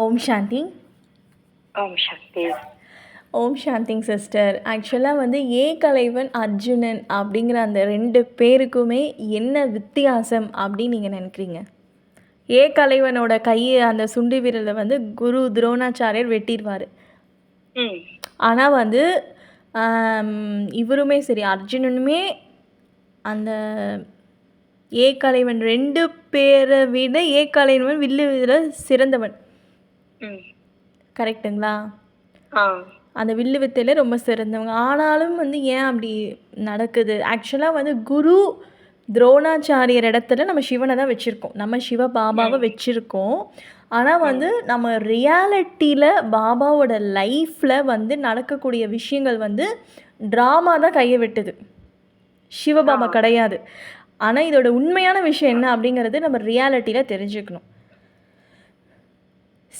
ஓம் சாந்தி. ஓம் சக்தி. ஓம் சாந்திங் sister. ஆக்சுவலாக வந்து கலைவன் அர்ஜுனன் அப்படிங்கிற அந்த 2 பேருக்குமே என்ன வித்தியாசம் அப்படின்னு நீங்கள் நினைக்கிறீங்க? கலைவனோட கையை அந்த சுண்டு விரலை வந்து குரு துரோணாச்சாரியர் வெட்டிடுவார். ஆனால் வந்து இவருமே சரி, அர்ஜுனனுமே அந்த கலைவன் 2 பேரை விட கலைவன் வில்லு இதில் சிறந்தவன். கரெக்டுங்களா? அந்த வில்லு வித்தையில் ரொம்ப சிறந்தவங்க. ஆனாலும் வந்து ஏன் அப்படி நடக்குது? ஆக்சுவலாக வந்து குரு துரோணாச்சாரியர் இடத்துல நம்ம சிவனை தான் வச்சுருக்கோம், நம்ம சிவ பாபாவை வச்சுருக்கோம். ஆனால் வந்து நம்ம ரியாலிட்டியில் பாபாவோட லைஃப்பில் வந்து நடக்கக்கூடிய விஷயங்கள் வந்து ட்ராமா தான் கையை விட்டுது, சிவபாபா கிடையாது. ஆனால் இதோட உண்மையான விஷயம் என்ன அப்படிங்கிறது நம்ம ரியாலிட்டியில் தெரிஞ்சுக்கணும்.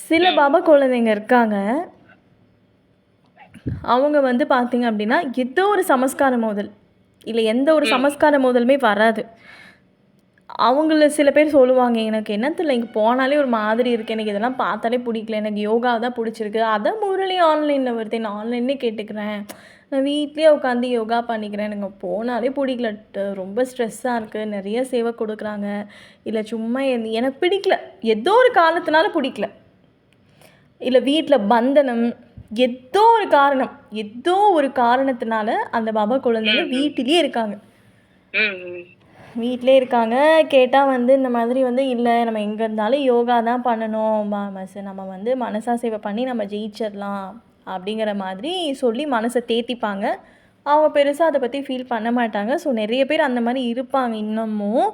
சில பாபா குழந்தைங்க இருக்காங்க, அவங்க வந்து பார்த்திங்க அப்படின்னா ஏதோ ஒரு சமஸ்கார மோதல் இல்லை எந்த ஒரு சமஸ்கார மோதலுமே வராது. அவங்கள சில பேர் சொல்லுவாங்க, எனக்கு என்னத்தில் இங்கே போனாலே ஒரு மாதிரி இருக்குது, எனக்கு இதெல்லாம் பார்த்தாலே பிடிக்கல, எனக்கு யோகா தான் பிடிச்சிருக்கு, அதான் முரளி ஆன்லைனில் வருது, நான் ஆன்லைன்லேயே கேட்டுக்கிறேன், நான் வீட்லேயே உட்காந்து யோகா பண்ணிக்கிறேன், எனக்கு போனாலே பிடிக்கல, ரொம்ப ஸ்ட்ரெஸ்ஸாக இருக்குது, நிறைய சேவை கொடுக்குறாங்க, இல்லை சும்மா எனக்கு பிடிக்கல, ஏதோ ஒரு காரணத்தினால பிடிக்கல, இல்லை வீட்டில் பந்தனம், ஏதோ ஒரு காரணத்தினால அந்த பாபா குழந்தைங்க வீட்டிலே இருக்காங்க. வீட்டிலே இருக்காங்க. கேட்டால் வந்து இந்த மாதிரி வந்து இல்லை, நம்ம எங்கே இருந்தாலும் யோகா தான் பண்ணணும் நம்ம வந்து மனசா சேவை பண்ணி நம்ம ஜெயிச்சிடலாம் அப்படிங்கிற மாதிரி சொல்லி மனசை தேத்திப்பாங்க. அவங்க பெருசாக அதை பற்றி ஃபீல் பண்ண மாட்டாங்க. ஸோ நிறைய பேர் அந்த மாதிரி இருப்பாங்க இன்னமும்.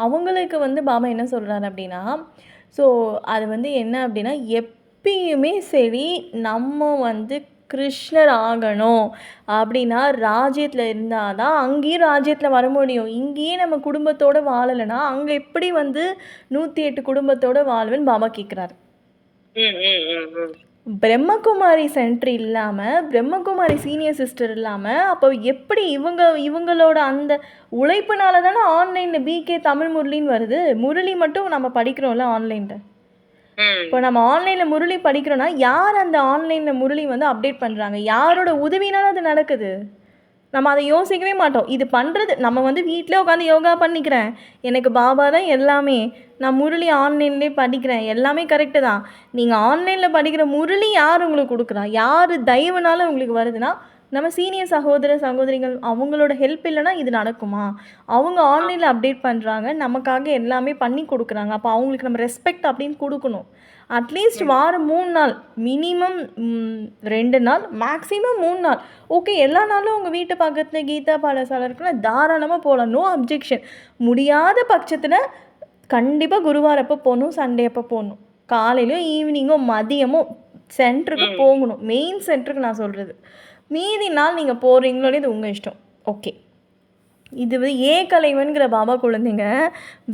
அவங்களுக்கு வந்து பாபா என்ன சொல்கிறாரு அப்படின்னா, ஸோ அது வந்து என்ன அப்படின்னா, எப்பயுமே சரி நம்ம வந்து கிருஷ்ணர் ஆகணும் அப்படின்னா ராஜ்யத்தில் இருந்தால் தான் அங்கேயும் ராஜ்யத்தில் வர முடியும். இங்கேயே நம்ம குடும்பத்தோடு வாழலைன்னா அங்கே எப்படி வந்து 108 குடும்பத்தோடு வாழ்வேன்னு பாபா கேட்குறாரு. பிரம்மகுமாரி சென்டர் இல்லாமல், பிரம்மகுமாரி சீனியர் சிஸ்டர் இல்லாமல், அப்போ எப்படி இவங்களோட அந்த உழைப்புனால தானே ஆன்லைனில் பிகே தமிழ் முரளின்னு வருது. முரளி மட்டும் நம்ம படிக்கிறோம்ல ஆன்லைனில். இப்போ நம்ம ஆன்லைனில் முரளி படிக்கிறோன்னா யார் அந்த ஆன்லைனில் முரளி வந்து அப்டேட் பண்ணுறாங்க, யாரோட உதவினாலும் அது நடக்குது. நம்ம அதை யோசிக்கவே மாட்டோம். இது பண்ணுறது நம்ம வந்து வீட்டிலே உட்காந்து யோகா பண்ணிக்கிறேன், எனக்கு பாபா தான் எல்லாமே, நான் முரளி ஆன்லைன்லேயே படிக்கிறேன், எல்லாமே கரெக்டு தான். நீங்கள் ஆன்லைனில் படிக்கிற முரளி யார் உங்களுக்கு கொடுக்குறா, யார் தயவுனால உங்களுக்கு வருதுன்னா நம்ம சீனியர் சகோதர சகோதரிகள் அவங்களோட ஹெல்ப் இல்லைன்னா இது நடக்குமா? அவங்க ஆன்லைனில் அப்டேட் பண்ணுறாங்க, நமக்காக எல்லாமே பண்ணி கொடுக்குறாங்க. அப்போ அவங்களுக்கு நம்ம ரெஸ்பெக்ட் அப்படின்னு கொடுக்கணும். அட்லீஸ்ட் வாரம் 3 நாள், மினிமம் 2 நாள், மேக்ஸிமம் 3 நாள். ஓகே, எல்லா நாளும் உங்கள் வீட்டு பக்கத்தில் கீதா பாடசாலை இருக்குன்னா தாராளமாக போகலாம், நோ அப்ஜெக்ஷன். முடியாத பட்சத்தில் கண்டிப்பாக குருவார் அப்போ போகணும், சண்டே அப்போ போகணும், காலையிலையும் ஈவினிங்கோ மதியமோ சென்டருக்கு போகணும், மெயின் சென்டருக்கு நான் சொல்கிறது. மீதி நாள் நீங்கள் போகிறீங்களோ இது உங்கள் இஷ்டம். ஓகே, இது வந்து கலைவன்கிற பாபா குழந்தைங்க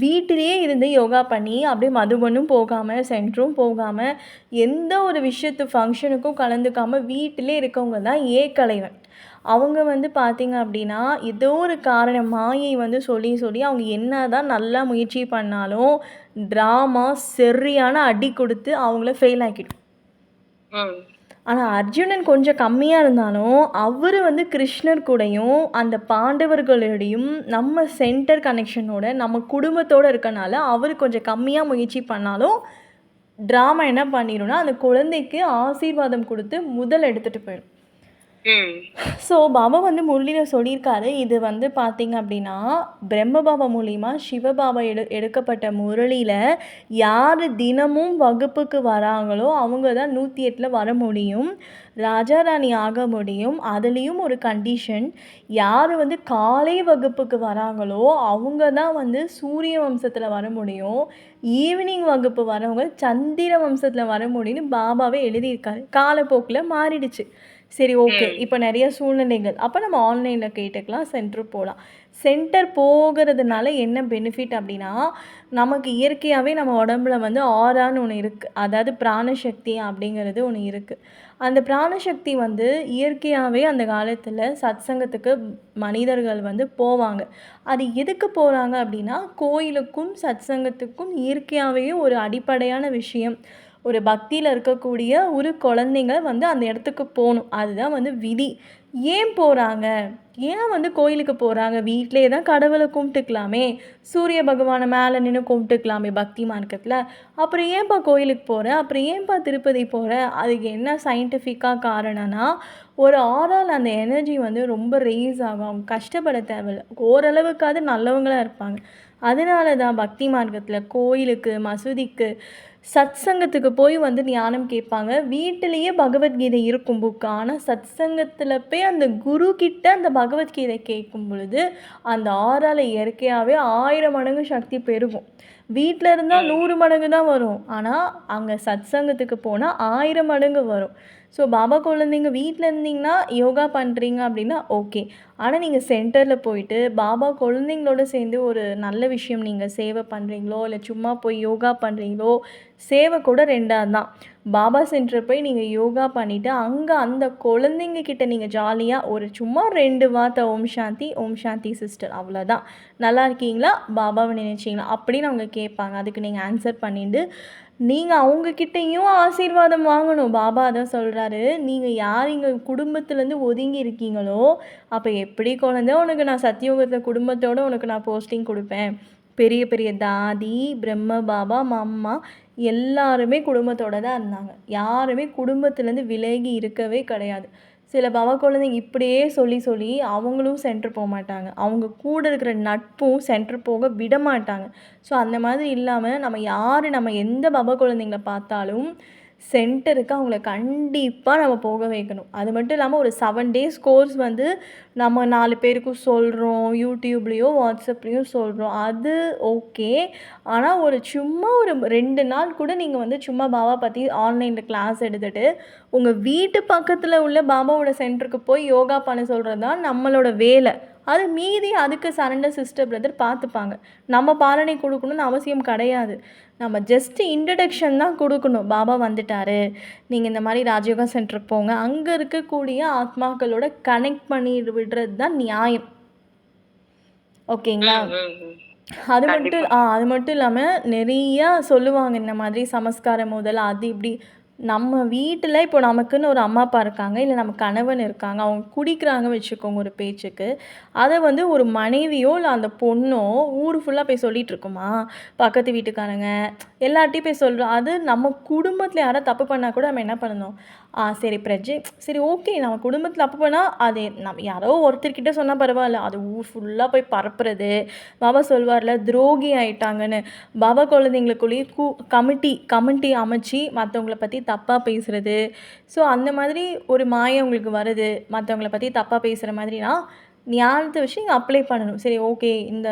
வீட்டிலேயே இருந்து யோகா பண்ணி அப்படியே மதுபனும் போகாமல் சென்டரும் போகாமல் எந்த ஒரு விஷயத்து ஃபங்க்ஷனுக்கும் கலந்துக்காமல் வீட்டிலே இருக்கவங்க தான் கலைவன். அவங்க வந்து பார்த்திங்க அப்படின்னா ஏதோ ஒரு காரணம் மாயை வந்து சொல்லி அவங்க என்ன தான் நல்லா முயற்சி பண்ணாலும் ட்ராமா சரியான அடி கொடுத்து அவங்கள ஃபெயில் ஆக்கிடும். ஆனால் அர்ஜுனன் கொஞ்சம் கம்மியாக இருந்தாலும் அவர் வந்து கிருஷ்ணர் கூடயும் அந்த பாண்டவர்களோடையும் நம்ம சென்டர் கனெக்ஷனோட நம்ம குடும்பத்தோடு இருக்கனால அவர் கொஞ்சம் கம்மியாக முயற்சி பண்ணாலும் ட்ராமா என்ன பண்ணிடும்னா அந்த குழந்தைக்கு ஆசீர்வாதம் கொடுத்து முதல் எடுத்துகிட்டு போயிடும். ஸோ பாபா வந்து முரளியில் சொல்லியிருக்காரு, இது வந்து பார்த்திங்க அப்படின்னா பிரம்ம பாபா மூலிமா சிவபாபா எடுக்கப்பட்ட முரளியில் யார் தினமும் வகுப்புக்கு வராங்களோ அவங்க தான் 108 வர முடியும், ராஜாராணி ஆக முடியும். அதுலேயும் ஒரு கண்டிஷன், யார் வந்து காலை வகுப்புக்கு வராங்களோ அவங்க தான் வந்து சூரிய வம்சத்தில் வர முடியும், ஈவினிங் வகுப்பு வரவங்க சந்திர வம்சத்தில் வர முடியும்னு பாபாவே எழுதியிருக்காரு. காலப்போக்கில் மாறிடுச்சு. சரி, ஓகே, இப்போ நிறைய சூழ்நிலைகள், அப்போ நம்ம ஆன்லைனில் கேட்டுக்கலாம், சென்டர் போகலாம். சென்டர் போகிறதுனால என்ன பெனிஃபிட் அப்படின்னா, நமக்கு இயற்கையாகவே நம்ம உடம்புல வந்து ஆரான்னு ஒன்று இருக்குது, அதாவது பிராணசக்தி அப்படிங்கிறது ஒன்று இருக்குது. அந்த பிராணசக்தி வந்து இயற்கையாகவே அந்த காலத்தில் சத்சங்கத்துக்கு மனிதர்கள் வந்து போவாங்க. அது எதுக்கு போகிறாங்க அப்படின்னா கோயிலுக்கும் சத்சங்கத்துக்கும் இயற்கையாகவே ஒரு அடிப்படையான விஷயம், ஒரு பக்தியில் இருக்கக்கூடிய ஒரு குழந்தைங்க வந்து அந்த இடத்துக்கு போகணும். அதுதான் வந்து விதி. ஏன் போகிறாங்க? ஏன் வந்து கோயிலுக்கு போகிறாங்க? வீட்டிலே தான் கடவுளை கும்பிட்டுக்கலாமே, சூரிய பகவானை மேலே நின்று கும்பிட்டுக்கலாமே பக்தி மார்க்கத்தில். அப்புறம் ஏன்பா கோயிலுக்கு போகிற? அப்புறம் ஏன்பா திருப்பதி போகிற? அதுக்கு என்ன சயின்டிஃபிக்காக காரணம்னா, ஒரு ஆறால் அந்த எனர்ஜி வந்து ரொம்ப ரேஸ் ஆகும். அவங்க கஷ்டப்பட தேவையில்ல, ஓரளவுக்காவது நல்லவங்களா இருப்பாங்க. அதனால தான் பக்தி மார்க்கத்தில் கோயிலுக்கு, மசூதிக்கு, சத்சங்கத்துக்கு போய் வந்து ஞானம் கேட்பாங்க. வீட்டிலேயே பகவத்கீதை இருக்கும் புக்கு. ஆனால் சத்சங்கத்தில் போய் அந்த குரு கிட்ட அந்த பகவத்கீதை கேட்கும் பொழுது அந்த ஆறால் இயற்கையாகவே 1000 மடங்கு சக்தி பெருகும். வீட்டில் இருந்தால் 100 மடங்கு தான் வரும். ஆனால் அங்கே சத்சங்கத்துக்கு போனால் 1000 மடங்கு வரும். ஸோ பாபா குழந்தைங்க வீட்டில் இருந்தீங்கன்னா யோகா பண்ணுறீங்க அப்படின்னா ஓகே. ஆனால் நீங்கள் சென்டரில் போயிட்டு பாபா குழந்தைங்களோட சேர்ந்து ஒரு நல்ல விஷயம் நீங்கள் சேவை பண்ணுறீங்களோ, இல்லை சும்மா போய் யோகா பண்ணுறீங்களோ, சேவை கூட ரெண்டாவது தான். பாபா சென்டர் போய் நீங்கள் யோகா பண்ணிவிட்டு அங்கே அந்த குழந்தைங்க கிட்ட நீங்கள் ஜாலியாக ஒரு சும்மா 2 வார்த்தை ஓம் சாந்தி சிஸ்டர் அவ்வளோதான். நல்லா இருக்கீங்களா? பாபாவை நினைச்சிங்களா? அப்படின்னு அவங்க கேட்பாங்க. அதுக்கு நீங்கள் ஆன்சர் பண்ணிட்டு நீங்கள் அவங்கக்கிட்டேயும் ஆசீர்வாதம் வாங்கணும். பாபா அதான் சொல்கிறாரு, நீங்கள் யார் இங்கே குடும்பத்துலேருந்து ஒதுங்கி இருக்கீங்களோ, அப்போ எப்படி குழந்தை உனக்கு நான் சத்தியோகத்தில் குடும்பத்தோடு உனக்கு நான் போஸ்டிங் கொடுப்பேன். பெரிய பெரிய தாதி, பிரம்ம பாபா, மம்மா எல்லாருமே குடும்பத்தோடு தான் இருந்தாங்க. யாருமே குடும்பத்துலேருந்து விலகி இருக்கவே கிடையாது. சில பாபா குழந்தைங்க இப்படியே சொல்லி சொல்லி அவங்களும் சென்டர் போக மாட்டாங்க. அவங்க கூட இருக்கிற நட்பும் சென்டர் போக விட மாட்டாங்க. ஸோ அந்த மாதிரி இல்லாமல் நம்ம எந்த பாபா குழந்தைங்கள பார்த்தாலும் சென்டருக்கு அவங்கள கண்டிப்பாக நம்ம போக வைக்கணும். அது மட்டும் இல்லாமல் ஒரு 7 டேஸ் கோர்ஸ் வந்து நம்ம 4 பேருக்கும் சொல்கிறோம். யூடியூப்லேயோ வாட்ஸ்அப்லேயும் சொல்கிறோம். அது ஓகே. ஆனால் சும்மா ஒரு 2 நாள் கூட நீங்கள் வந்து சும்மா பாபா பற்றி ஆன்லைனில் கிளாஸ் எடுத்துகிட்டு உங்கள் வீட்டு பக்கத்தில் உள்ள பாபாவோட சென்டருக்கு போய் யோகா பண்ண சொல்கிறது தான் நம்மளோட வேலை. அது மீதி அதுக்கு சரண்டர் சிஸ்டர் பிரதர் பார்த்துப்பாங்க. நம்ம பாலனை கொடுக்கணும்னு அவசியம் கிடையாது. நம்ம ஜஸ்ட்டு இன்ட்ரடக்ஷன் தான் கொடுக்கணும். பாபா வந்துட்டார், நீங்கள் இந்த மாதிரி ராஜயோகா சென்டருக்கு போங்க, அங்கே இருக்கக்கூடிய ஆத்மாக்களோட கனெக்ட் பண்ணி விடுறது தான் நியாயம். ஓகேங்களா? அது மட்டும் இல்லாமல் நிறையா சொல்லுவாங்க இந்த மாதிரி சமஸ்காரம் முதல் அது இப்படி. நம்ம வீட்டில் இப்போ நமக்குன்னு ஒரு அம்மா அப்பா இருக்காங்க, இல்லை நம்ம கணவன் இருக்காங்க, அவங்க குடிக்கிறாங்க வச்சுக்கோங்க ஒரு பேச்சுக்கு. அதை வந்து ஒரு மனைவியோ இல்லை அந்த பொண்ணோ ஊர் ஃபுல்லாக போய் சொல்லிகிட்டு இருக்குமா, பக்கத்து வீட்டுக்காரங்க எல்லார்ட்டையும் போய் சொல்கிறோம். அது நம்ம குடும்பத்தில் யாராவது தப்பு பண்ணால் கூட நம்ம என்ன பண்ணணும், சரி சரி ஓகே, நம்ம குடும்பத்தில் தப்பு பண்ணால் அது நம்ம யாரோ ஒருத்தர்கிட்ட சொன்னால் பரவாயில்ல, அது ஊர் ஃபுல்லாக போய் பரப்புறது. பாபா சொல்வார்ல, துரோகி ஆயிட்டாங்கன்னு. பாபா குழந்தைங்களுக்குள்ளேயே கமிட்டி அமைச்சு மற்றவங்கள பற்றி தப்பாக பேசுகிறது. ஸோ அந்த மாதிரி ஒரு மாயம் உங்களுக்கு வருது, மற்றவங்கள பற்றி தப்பாக பேசுகிற மாதிரினா ஞானத்தை வச்சு நீங்கள் அப்ளை பண்ணணும். சரி ஓகே, இந்த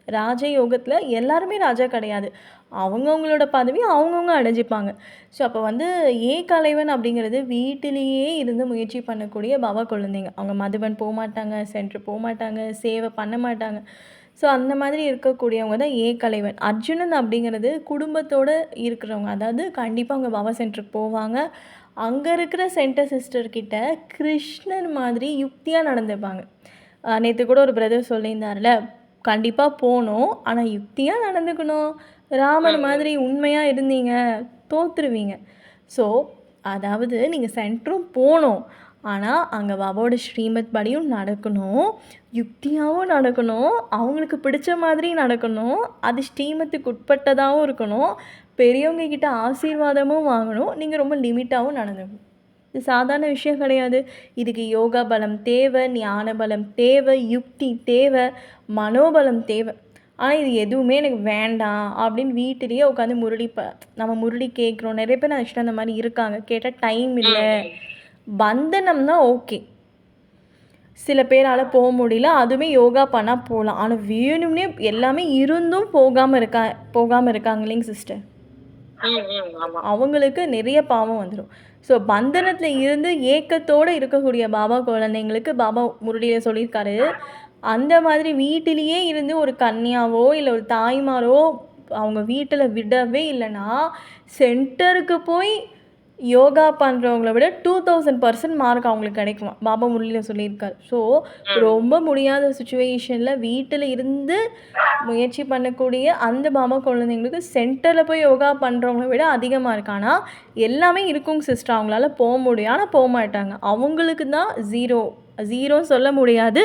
ராஜயோகத்தில் எல்லாருமே ராஜா கிடையாது, அவங்கவுங்களோட பதவி அவங்கவுங்க அடைஞ்சிப்பாங்க. ஸோ அப்போ வந்து ஏகலைவன் அப்படிங்கிறது வீட்டிலேயே இருந்து முயற்சி பண்ணக்கூடிய பாபா குழந்தைங்க. அவங்க மதுபன் போக மாட்டாங்க, சென்டர் போக மாட்டாங்க, சேவை பண்ண மாட்டாங்க. ஸோ அந்த மாதிரி இருக்கக்கூடியவங்க தான் ஏகலைவன். அர்ஜுனன் அப்படிங்கிறது குடும்பத்தோடு இருக்கிறவங்க. அதாவது கண்டிப்பாக அவங்க பாபா சென்டருக்கு போவாங்க. அங்கே இருக்கிற சென்டர் சிஸ்டர்கிட்ட கிருஷ்ணர் மாதிரி யுக்தியாக நடந்துப்பாங்க. நேற்று கூட ஒரு பிரதர் சொல்லியிருந்தார்ல, கண்டிப்பாக போகணும், ஆனால் யுக்தியாக நடந்துக்கணும். ராமர் மாதிரி உண்மையாக இருந்தீங்க தோற்றுருவீங்க. ஸோ அதாவது நீங்கள் சென்டரும் போகணும், ஆனால் அங்கே பாபாவோட ஸ்ரீமத் படியும் நடக்கணும், யுக்தியாகவும் நடக்கணும், அவங்களுக்கு பிடிச்ச மாதிரி நடக்கணும், அது ஸ்ரீமத்துக்கு உட்பட்டதாகவும் இருக்கணும், பெரியவங்க கிட்ட ஆசீர்வாதமும் வாங்கணும், நீங்கள் ரொம்ப லிமிட்டாகவும் நடந்துக்கணும். இது சாதாரண விஷயம் கிடையாது. இதுக்கு யோகா பலம் தேவை, ஞான பலம் தேவை, யுக்தி தேவை, மனோபலம் தேவை. ஆனால் இது எதுவுமே எனக்கு வேண்டாம் அப்படின்னு வீட்டிலேயே உட்காந்து நம்ம முரளி கேட்குறோம். நிறைய பேர் நான் அந்த மாதிரி இருக்காங்க. கேட்டால் டைம் இல்லை, பந்தனம்னா ஓகே, சில பேரால் போக முடியல, அதுவுமே யோகா பண்ணால் போகலாம். ஆனால் வேணும்னே எல்லாமே இருந்தும் போகாமல் இருக்காங்க இல்லைங்க சிஸ்டர், அவங்களுக்கு நிறைய பாவம் வந்துடும். ஸோ பந்தனத்தில் இருந்து ஏக்கத்தோடு இருக்கக்கூடிய பாபா குழந்தைங்களுக்கு பாபா முரளியில் சொல்லியிருக்காரு, அந்த மாதிரி வீட்டிலேயே இருந்து ஒரு கன்னியாவோ இல்லை ஒரு தாய்மாரோ அவங்க வீட்டில் விடவே இல்லைன்னா சென்டருக்கு போய் யோகா பண்ணுறவங்கள விட 2000% மார்க் அவங்களுக்கு கிடைக்குமா பாபா முரளியில் சொல்லியிருக்காரு. ஸோ ம். ரொம்ப முடியாத சுச்சுவேஷனில் வீட்டில் இருந்து முயற்சி பண்ணக்கூடிய அந்த பாபா குழந்தைங்களுக்கு சென்டரில் போய் யோகா பண்ணுறவங்கள விட அதிகமாக இருக்கு. ஆனால் எல்லாமே இருக்குங்க சிஸ்டர், அவங்களால போக முடியும், ஆனால் போக மாட்டாங்க. அவங்களுக்கு தான் ஜீரோன்னு சொல்ல முடியாது.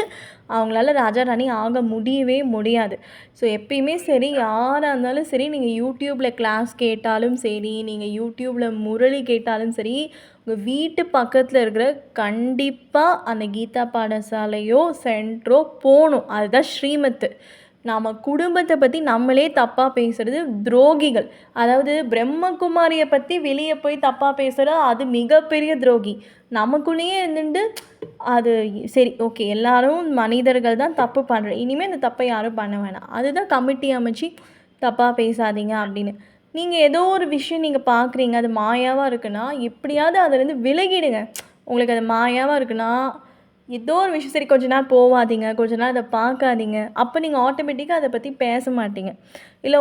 அவங்களால ராஜா ராணி ஆக முடியவே முடியாது. ஸோ எப்பயுமே சரி, யாராக இருந்தாலும் சரி, நீங்கள் யூடியூப்பில் கிளாஸ் கேட்டாலும் சரி, நீங்கள் யூடியூப்பில் முரளி கேட்டாலும் சரி, உங்கள் வீட்டு பக்கத்தில் இருக்கிற கண்டிப்பாக அந்த கீதா பாடசாலையோ சென்டரோ போகணும். அதுதான் ஸ்ரீமத்து. நம்ம குடும்பத்தை பற்றி நம்மளே தப்பாக பேசுகிறது துரோகிகள். அதாவது பிரம்மகுமாரியை பற்றி வெளியே போய் தப்பாக பேசுகிறது அது மிகப்பெரிய துரோகி. நமக்குள்ளேயே இருந்துட்டு அது சரி ஓகே, எல்லாரும் மனிதர்கள் தான், தப்பு பண்ணுறேன், இனிமேல் இந்த தப்பை யாரும் பண்ண வேணாம், அதுதான் கமிட்டி அமைச்சு தப்பாக பேசாதீங்க அப்படின்னு. நீங்கள் ஏதோ ஒரு விஷயம் நீங்கள் பார்க்குறீங்க, அது மாயாவாக இருக்குன்னா எப்படியாவது அதுலேருந்து விலகிடுங்க. உங்களுக்கு அது மாயாவாக இருக்குன்னா ஏதோ ஒரு விஷயம் சரி கொஞ்ச நேரம் போகாதீங்க, கொஞ்ச நேரம் அதை பார்க்காதீங்க. அப்போ நீங்கள் ஆட்டோமேட்டிக்காக அதை பற்றி பேச மாட்டீங்க. இல்லை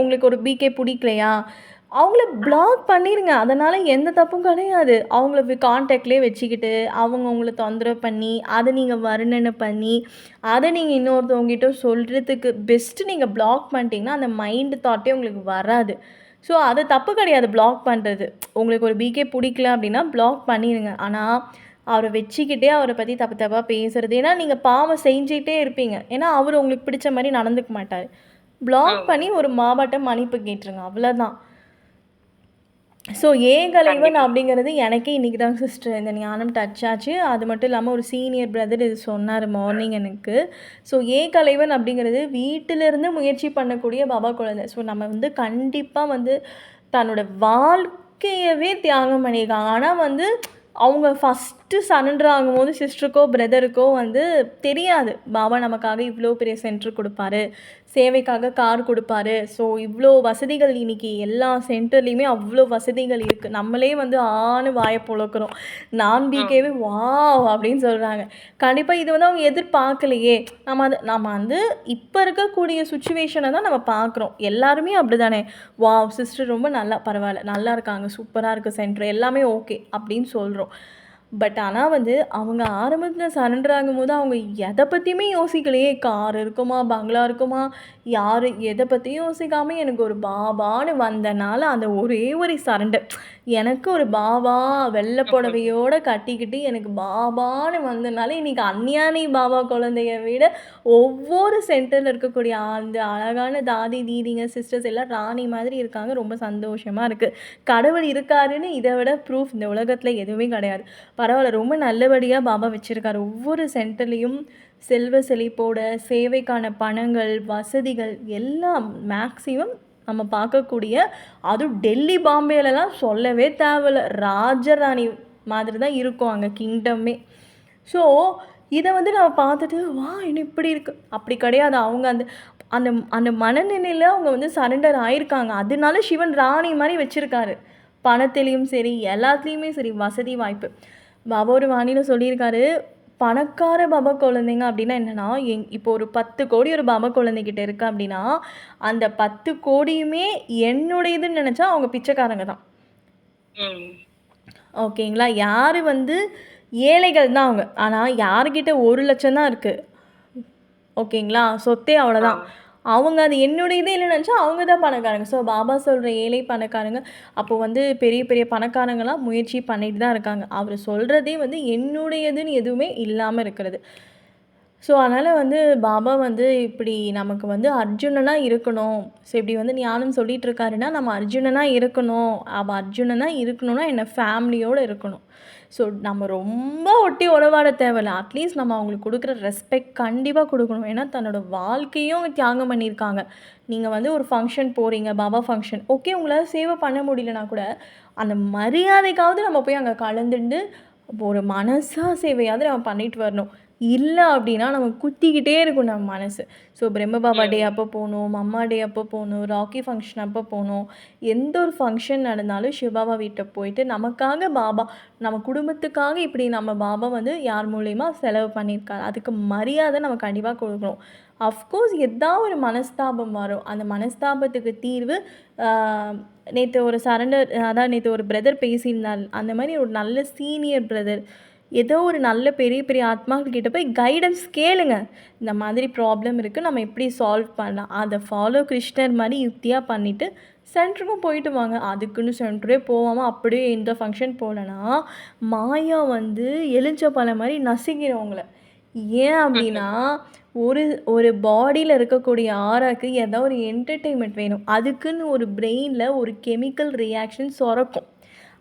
உங்களுக்கு ஒரு பிகே பிடிக்கலையா, அவங்கள பிளாக் பண்ணிடுங்க. அதனால் எந்த தப்பும் கிடையாது. அவங்கள கான்டாக்ட்லேயே வச்சுக்கிட்டு அவங்க உங்களை தொந்தரவு பண்ணி அதை நீங்கள் வர்ணனை பண்ணி அதை நீங்கள் இன்னொருத்தவங்ககிட்ட சொல்கிறதுக்கு பெஸ்ட்டு நீங்கள் பிளாக் பண்ணிட்டீங்கன்னா அந்த மைண்டு தாட்டே உங்களுக்கு வராது. ஸோ அது தப்பு கிடையாது பிளாக் பண்ணுறது. உங்களுக்கு ஒரு பிகே பிடிக்கல அப்படின்னா பிளாக் பண்ணிடுங்க. ஆனால் அவரை வச்சுக்கிட்டே அவரை பற்றி தப்பு தப்பாக பேசுறது, ஏன்னா நீங்கள் பாவம் செஞ்சுக்கிட்டே இருப்பீங்க. ஏன்னா அவர் உங்களுக்கு பிடிச்ச மாதிரி நடந்துக்க மாட்டார். பிளாக் பண்ணி ஒரு மாவட்ட மன்னிப்பு கேட்டுருங்க, அவ்வளோதான். ஸோ ஏகலைவன் அப்படிங்கிறது எனக்கே இன்றைக்கி தான் சிஸ்டர் இந்த ஞானம் டச் ஆச்சு. அது மட்டும் இல்லாமல் ஒரு சீனியர் பிரதர் இது சொன்னார் மார்னிங் எனக்கு. ஸோ ஏகலைவன் அப்படிங்கிறது வீட்டிலிருந்து முயற்சி பண்ணக்கூடிய பாபா குழந்தை. ஸோ நம்ம வந்து கண்டிப்பாக வந்து தன்னோட வாழ்க்கையவே தியாகம் பண்ணியிருக்காங்க. ஆனால் வந்து அவங்க ஃபஸ்ட்டு சரண்டர் ஆகும்போது சிஸ்டருக்கோ பிரதருக்கோ வந்து தெரியாது பாபா நமக்காக இவ்வளோ பெரிய சென்டர் கொடுப்பாரு, சேவைக்காக கார் கொடுப்பாரு. ஸோ இவ்வளோ வசதிகள் இன்றைக்கி எல்லா சென்டர்லேயுமே அவ்வளோ வசதிகள் இருக்குது. நம்மளே வந்து ஆணு வாயை பொழக்கிறோம். நான் பிகேவே வாவ் அப்படின்னு சொல்கிறாங்க. கண்டிப்பாக இது வந்து அவங்க எதிர்பார்க்கலையே. நம்ம வந்து இப்போ இருக்கக்கூடிய சுச்சுவேஷனை தான் நம்ம பார்க்குறோம். எல்லாருமே அப்படி தானே, வாவ் சிஸ்டர் ரொம்ப நல்லா, பரவாயில்ல, நல்லா இருக்காங்க, சூப்பராக இருக்குது சென்டர், எல்லாமே ஓகே அப்படின்னு சொல்கிறோம். பட் ஆனால் வந்து அவங்க ஆரம்பத்தில் சரண்டர் ஆகும்போது அவங்க எதை பற்றியுமே யோசிக்கலையே. கார் இருக்குமா, பங்களா இருக்குமா, யார் எதை பற்றியும் யோசிக்காமல் எனக்கு ஒரு பாபான்னு வந்தனால அந்த ஒரே ஒரு சரண்டர். எனக்கு ஒரு பாபா வெள்ளை புடவையோடு கட்டிக்கிட்டு எனக்கு பாபான்னு வந்தனால இன்றைக்கி அந்நியானி பாபா குழந்தைய விட ஒவ்வொரு சென்டரில் இருக்கக்கூடிய அந்த அழகான தாதி தீதிங்க சிஸ்டர்ஸ் எல்லாம் ராணி மாதிரி இருக்காங்க. ரொம்ப சந்தோஷமாக இருக்குது. கடவுள் இருக்காருன்னு இதை விட ப்ரூஃப் இந்த உலகத்தில் எதுவுமே கிடையாது. பரவாயில்ல, ரொம்ப நல்லபடியாக பாபா வச்சுருக்காரு. ஒவ்வொரு சென்டர்லேயும் செல்வ செழிப்போட சேவைக்கான பணங்கள் வசதிகள் எல்லாம் மேக்ஸிமம் நம்ம பார்க்கக்கூடிய, அதுவும் டெல்லி பாம்பேலலாம் சொல்லவே தேவையில்ல, ராஜராணி மாதிரி தான் இருக்கும் அங்கே கிங்டமே. ஸோ இதை வந்து நம்ம பார்த்துட்டு வா என்ன இப்படி இருக்குது, அப்படி கிடையாது. அவங்க அந்த அந்த அந்த மனநிலையில் அவங்க வந்து சரண்டர் ஆயிருக்காங்க. அதனால சிவன் ராணி மாதிரி வச்சுருக்காரு. பணத்துலேயும் சரி எல்லாத்துலேயுமே சரி வசதி வாய்ப்பு. பாபா ஒரு வாணியில் சொல்லியிருக்காரு, பணக்கார பாபா குழந்தைங்க அப்படின்னா என்னென்னா, இப்போ ஒரு 10 கோடி ஒரு பாபா குழந்தைகிட்ட இருக்குது அப்படின்னா அந்த 10 கோடியுமே என்னுடையதுன்னு நினச்சா அவங்க பிச்சைக்காரங்க தான். ஓகேங்களா. யார் வந்து ஏழைகள் தான் அவங்க. ஆனால் யாருக்கிட்ட 1,00,000 தான் இருக்குது, ஓகேங்களா, சொத்தே அவ்வளோதான். அவங்க அது என்னுடையதே இல்லைன்னு நினச்சா அவங்க தான் பணக்காரங்க. ஸோ பாபா சொல்கிற ஏழை பணக்காரங்க அப்போது வந்து பெரிய பெரிய பணக்காரங்களாம் முயற்சி பண்ணிட்டு தான் இருக்காங்க. அவர் சொல்கிறதே வந்து என்னுடையதுன்னு எதுவுமே இல்லாமல் இருக்கிறது. ஸோ அதனால் வந்து பாபா வந்து இப்படி நமக்கு வந்து அர்ஜுனனாக இருக்கணும். ஸோ இப்படி வந்து ஞானம் சொல்லிகிட்டு இருக்காருன்னா நம்ம அர்ஜுனனாக இருக்கணும். அர்ஜுனனாக இருக்கணும்னா என்ன ஃபேமிலியோடு இருக்கணும். ஸோ நம்ம ரொம்ப ஒட்டி உறவாட தேவையில்ல. அட்லீஸ்ட் நம்ம அவங்களுக்கு கொடுக்குற ரெஸ்பெக்ட் கண்டிப்பாக கொடுக்கணும். ஏன்னா தன்னோட வாழ்க்கையும் தியாகம் பண்ணியிருக்காங்க. நீங்கள் வந்து ஒரு ஃபங்க்ஷன் போகிறீங்க, பாபா ஃபங்க்ஷன், ஓகே, உங்களால் சேவை பண்ண முடியலனா கூட அந்த மரியாதைக்காவது நம்ம போய் அங்கே கலந்துட்டு ஒரு மனசாக சேவையாவது நம்ம பண்ணிட்டு வரணும். இல்லை அப்படின்னா நம்ம குத்திக்கிட்டே இருக்கும் நம்ம மனசு. ஸோ பிரம்ம பாபா டே அப்போ போகணும், மம்மா டே அப்போ போகணும், ராக்கி ஃபங்க்ஷன் அப்போ போகணும். எந்த ஒரு ஃபங்க்ஷன் நடந்தாலும் சிவபாபா வீட்டை போயிட்டு நமக்காக பாபா, நம்ம குடும்பத்துக்காக இப்படி நம்ம பாபா வந்து யார் மூலயமா செலவு பண்ணியிருக்காரு, அதுக்கு மரியாதை நம்ம கண்டிப்பாக கொடுக்கணும். அஃப்கோர்ஸ் ஏதாவது ஒரு மனஸ்தாபம் வரும். அந்த மனஸ்தாபத்துக்கு தீர்வு நேற்று ஒரு சரண்டர் அதான் நேற்று ஒரு பிரதர் பேசியிருந்தார். அந்த மாதிரி ஒரு நல்ல சீனியர் பிரதர் ஏதோ ஒரு நல்ல பெரிய பெரிய ஆத்மாக்கள் கிட்ட போய் கைடன்ஸ் கேளுங்க. இந்த மாதிரி ப்ராப்ளம் இருக்குது, நம்ம எப்படி சால்வ் பண்ணலாம், அதை ஃபாலோ கிருஷ்ணர் மாதிரி யுக்தியாக பண்ணிவிட்டு சென்டருக்கும் போயிட்டு வாங்க. அதுக்குன்னு சென்டரே போகாமல் அப்படியே இந்த ஃபங்க்ஷன் போகலன்னா மாயா வந்து எலுஞ்ச பழம் மாதிரி நசுக்கிறவங்கள. ஏன் அப்படின்னா ஒரு ஒரு பாடியில் இருக்கக்கூடிய ஆராக்கு ஏதோ ஒரு என்டர்டெயின்மெண்ட் வேணும். அதுக்குன்னு ஒரு பிரெயினில் ஒரு கெமிக்கல் ரியாக்ஷன் சுரக்கும்.